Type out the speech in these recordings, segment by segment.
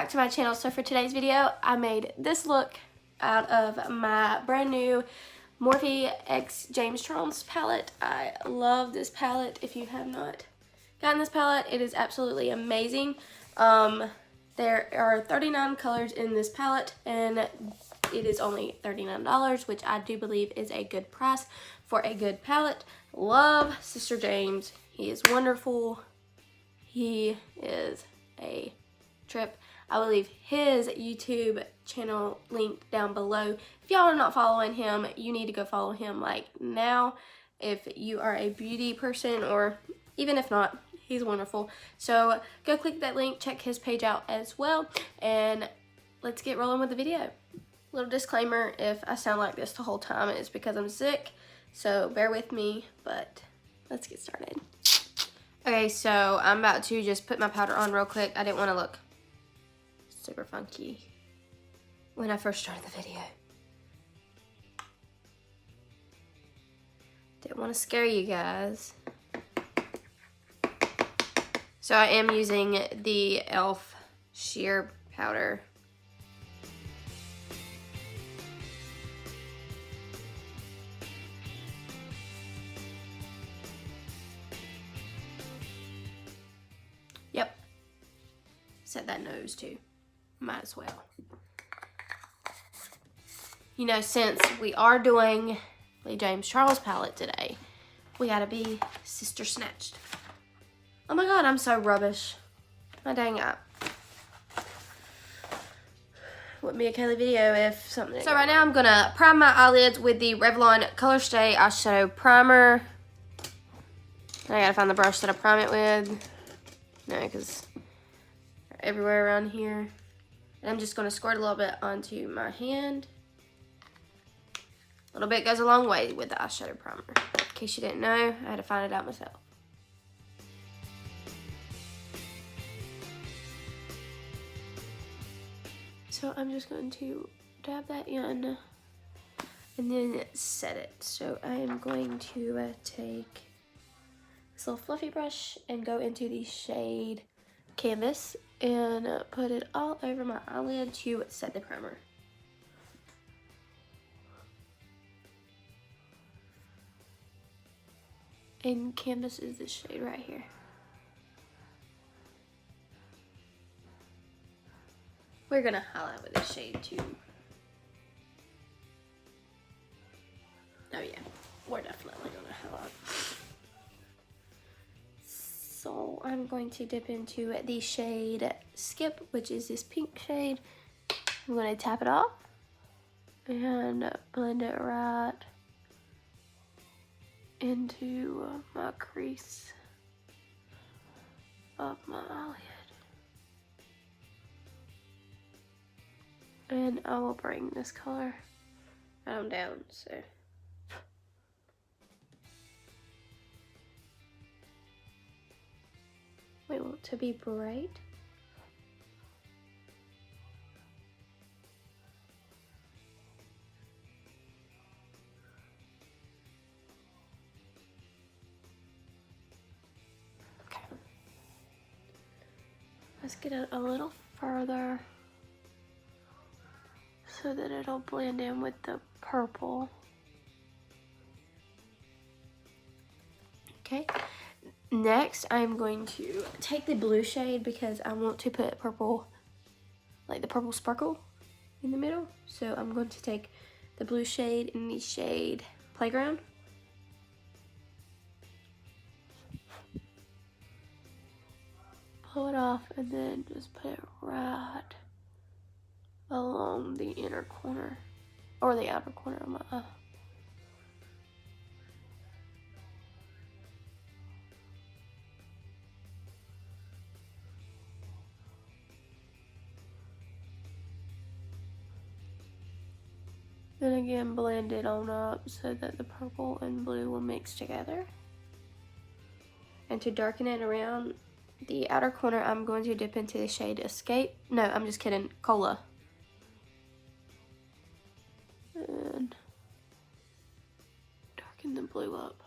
back to my channel. So for today's video, I made this look out of my brand new Morphe X James Charles palette. I love this palette. If you have not gotten this palette, it is absolutely amazing. There are 39 colors in this palette, and it is only $39, which I do believe is a good price for a good palette. Love Sister James. He is wonderful. He is a trip. I will leave his YouTube channel linked down below. If y'all are not following him, you need to go follow him like now. If you are a beauty person, or even if not, he's wonderful. So go click that link, check his page out as well, and let's get rolling with the video. Little disclaimer, if I sound like this the whole time, it's because I'm sick, so bear with me, but let's get started. Okay, so I'm about to just put my powder on real quick. I didn't want to look super funky when I first started the video. Didn't want to scare you guys. So I am using the e.l.f. sheer powder. Yep. Set that nose too. Might as well. You know, since we are doing the James Charles palette today, we gotta be sister snatched. Oh my god, I'm so rubbish. My dang it. Wouldn't be a Kaylee video if something. So right now I'm gonna prime my eyelids with the Revlon Color Stay Eyeshadow Primer. And I gotta find the brush that I prime it with. No, because they're everywhere around here. And I'm just gonna squirt a little bit onto my hand. A little bit goes a long way with the eyeshadow primer. In case you didn't know, I had to find it out myself. So I'm just going to dab that in and then set it. So I am going to take this little fluffy brush and go into the shade Canvas and put it all over my eyelid to set the primer. And Canvas is this shade right here. We're gonna highlight with this shade too. Oh yeah, we're definitely gonna highlight. So I'm going to dip into the shade Skip, which is this pink shade. I'm gonna tap it off and blend it right into my crease of my eyelid. And I will bring this color down, so. We want it to be bright. Okay. Let's get it a little further so that it'll blend in with the purple. Okay. Next, I'm going to take the blue shade because I want to put purple, like the purple sparkle in the middle. So I'm going to take the blue shade in the shade Playground. Pull it off and then just put it right along the inner corner or the outer corner of my eye. Then again, blend it on up so that the purple and blue will mix together. And to darken it around the outer corner, I'm going to dip into the shade Escape. No, I'm just kidding, Cola. And darken the blue up.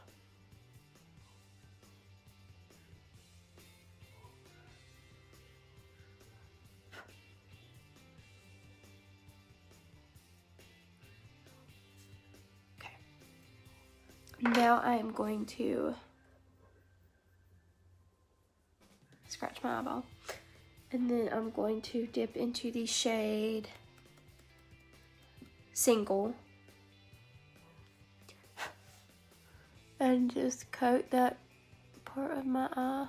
Now I am going to scratch my eyeball. And then I'm going to dip into the shade Single. And just coat that part of my eye.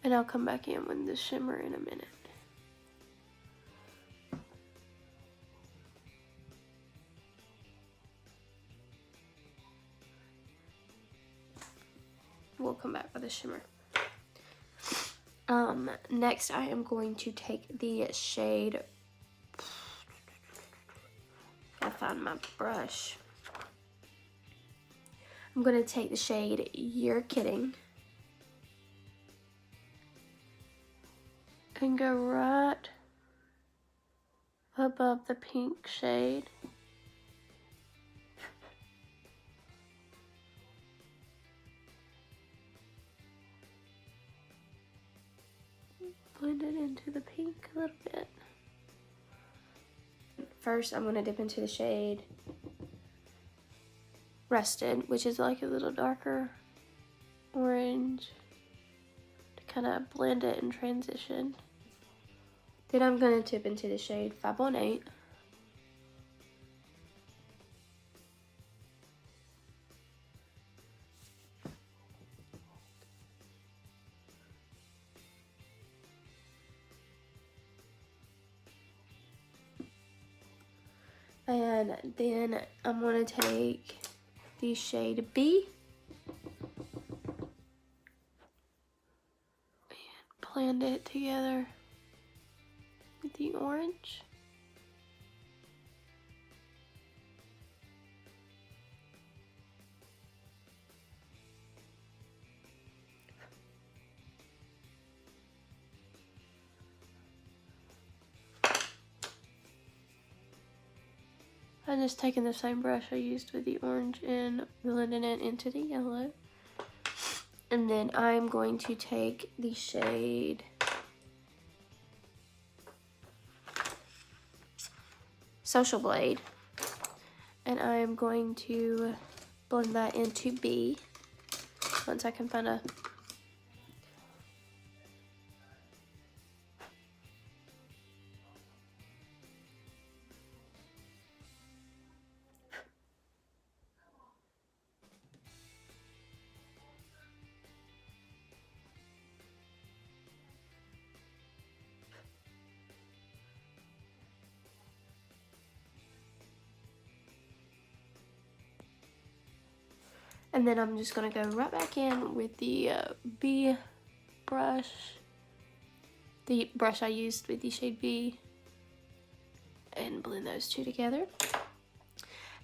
And I'll come back in with the shimmer in a minute. We'll come back with a shimmer. Next I am going to take the shade, gotta find my brush. I'm gonna take the shade You're Kidding and go right above the pink shade. Blend it into the pink a little bit. First, I'm going to dip into the shade Rusted, which is like a little darker orange, to kind of blend it and transition. Then I'm going to dip into the shade 518. And then I'm going to take the shade B and blend it together with the orange. I'm just taking the same brush I used with the orange and blending it into the yellow. And then I'm going to take the shade Social Blade, and I'm going to blend that into B once I can find a and then I'm just going to go right back in with the B brush, the brush I used with the shade B, and blend those two together.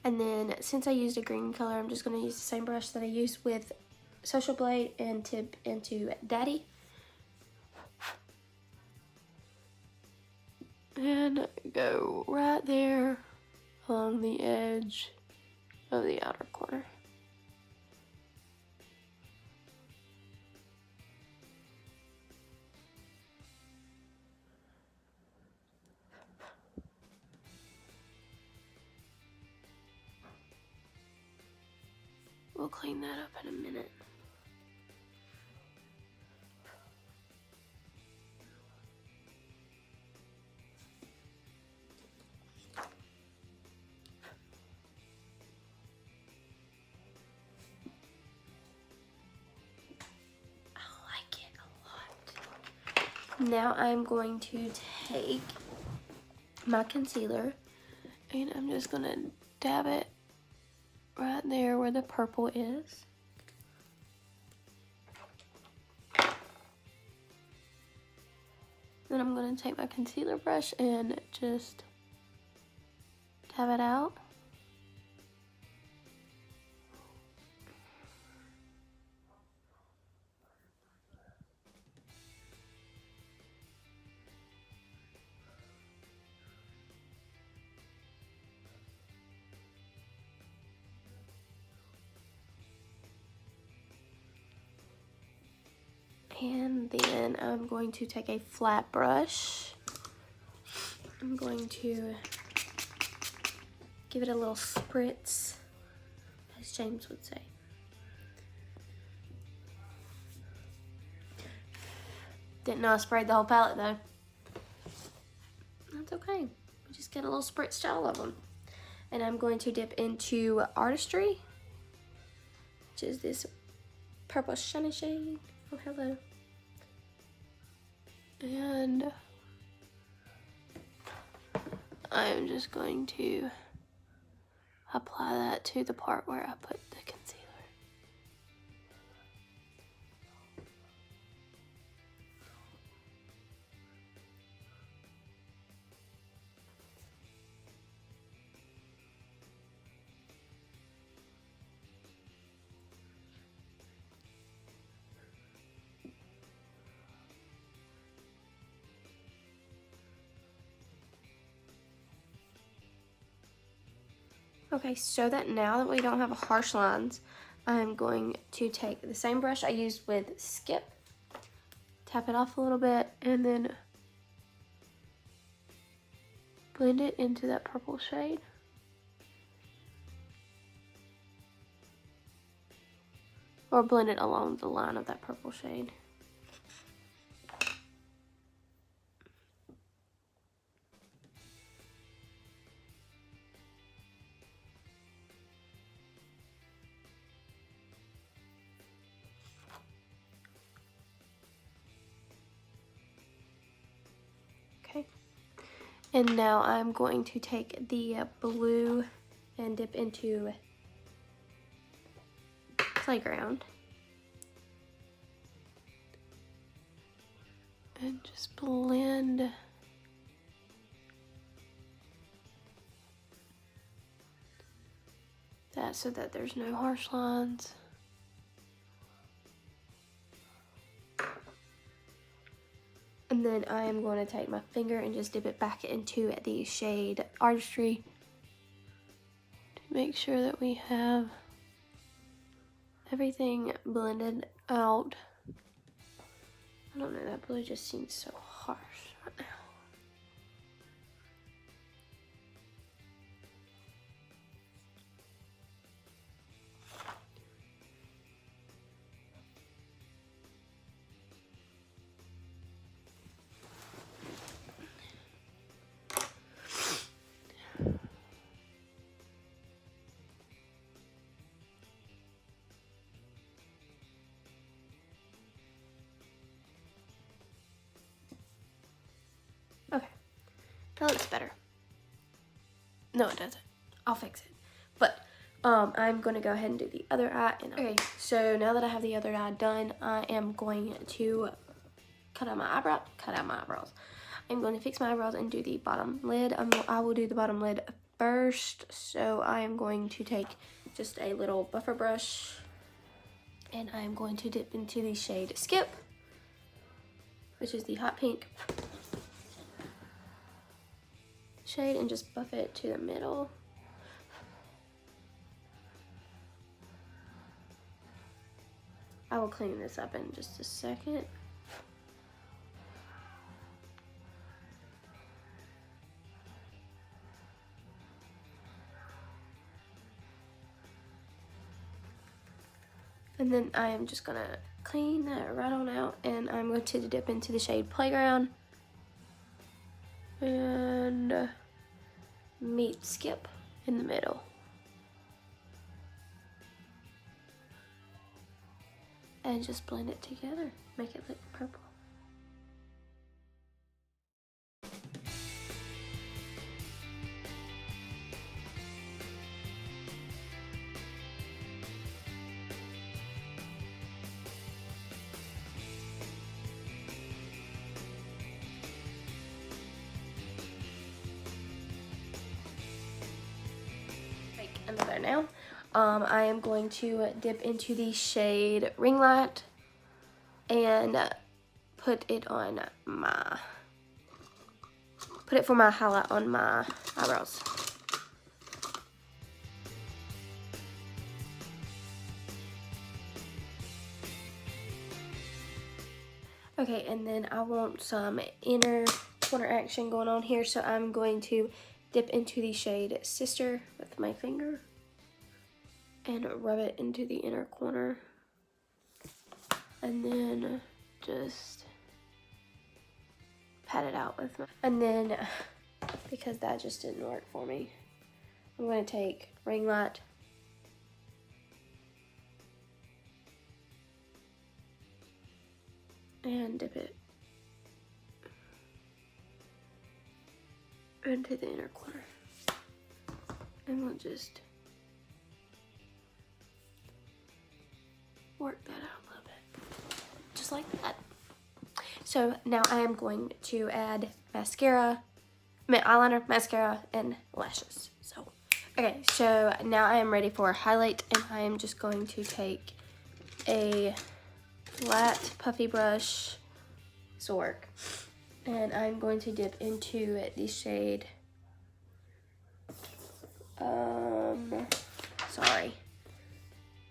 And then since I used a green color, I'm just going to use the same brush that I used with Social Blade and tip into Daddy. And go right there along the edge of the outer corner. We'll clean that up in a minute. I like it a lot. Now I'm going to take my concealer and I'm just gonna dab it right there where the purple is. Then I'm going to take my concealer brush and just dab it out. And then I'm going to take a flat brush. I'm going to Give it a little spritz, as James would say. Didn't know I sprayed the whole palette though. That's okay. We just get a little spritz to all of them. And I'm going to dip into Artistry, which is this purple shiny shade. Oh, hello. And I'm just going to apply that to the part where I put the concealer. Okay, so that now that we don't have harsh lines, I'm going to take the same brush I used with Skip, tap it off a little bit, and then blend it into that purple shade. Or blend it along the line of that purple shade. Okay, and now I'm going to take the blue and dip into Playground. And just blend that so that there's no harsh lines. And then I am going to take my finger and just dip it back into the shade Artistry to make sure that we have everything blended out. I don't know, that blue just seems so harsh right now. Okay, that looks better. No, it doesn't. I'll fix it. But I'm going to go ahead and do the other eye. And okay, so now that I have the other eye done, I am going to cut out my eyebrows. I'm going to fix my eyebrows and do the bottom lid. I will do the bottom lid first. So I am going to take just a little buffer brush, and I am going to dip into the shade Skip, which is the hot pink shade, and just buff it to the middle. I will clean this up in just a second. And then I am just gonna clean that right on out, and I'm going to dip into the shade Playground and meet Skip in the middle. And just blend it together, make it look purple. Another now. I am going to dip into the shade Ring Light and put it for my highlight on my eyebrows. Okay, and then I want some inner corner action going on here, so I'm going to dip into the shade Sister with my finger and rub it into the inner corner. And then just pat it out with my, and then because that just didn't work for me, I'm going to take ring light and dip it into the inner corner, and we'll just work that out a little bit, just like that. So now I am going to add mascara, eyeliner, mascara, and lashes. So, okay, so now I am ready for a highlight, and I am just going to take a flat puffy brush, this will work, and I'm going to dip into the shade,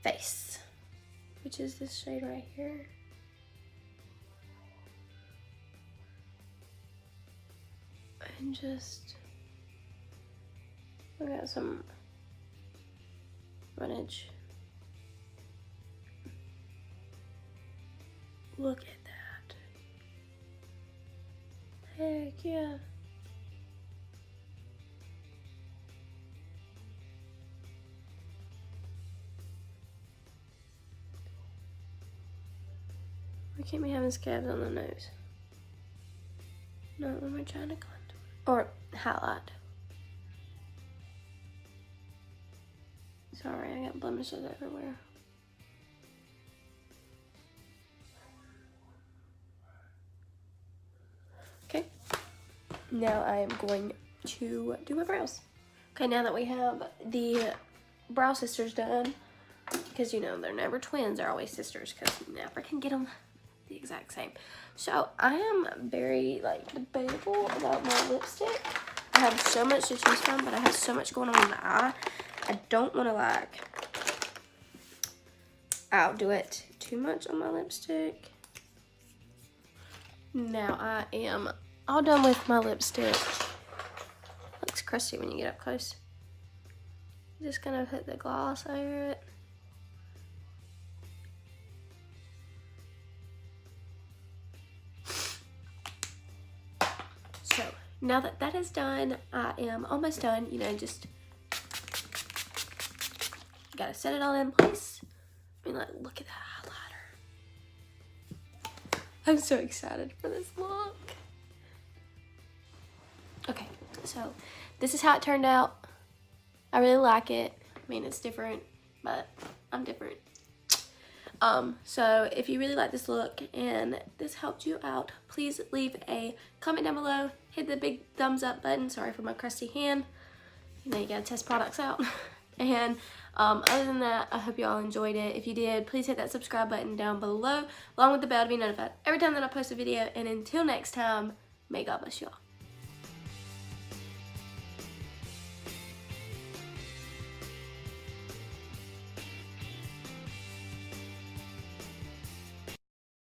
Face, which is this shade right here. And just, I got some runnage. Look at that. Heck yeah. Why can't we have scabs on the nose? Not when we're trying to contour. Or highlight. Sorry, I got blemishes everywhere. Okay, now I am going to do my brows. Okay, now that we have the brow sisters done, because you know they're never twins, they're always sisters, because you never can get them the exact same. So I am very debatable about my lipstick. I have so much to choose from, but I have so much going on in the eye. I don't want to outdo it too much on my lipstick. Now I am all done with my lipstick. Looks crusty when you get up close. Just gonna put the gloss over it. So now that that is done, I am almost done. You know, just gotta set it all in place. I mean, look at that highlighter. I'm so excited for this look. Okay, so this is how it turned out. I really like it. I mean, it's different, but I'm different. So if you really like this look and this helped you out, please leave a comment down below. Hit the big thumbs up button. Sorry for my crusty hand. You know, you gotta test products out. And other than that, I hope you all enjoyed it. If you did, please hit that subscribe button down below, along with the bell to be notified every time that I post a video. And until next time, may God bless you all.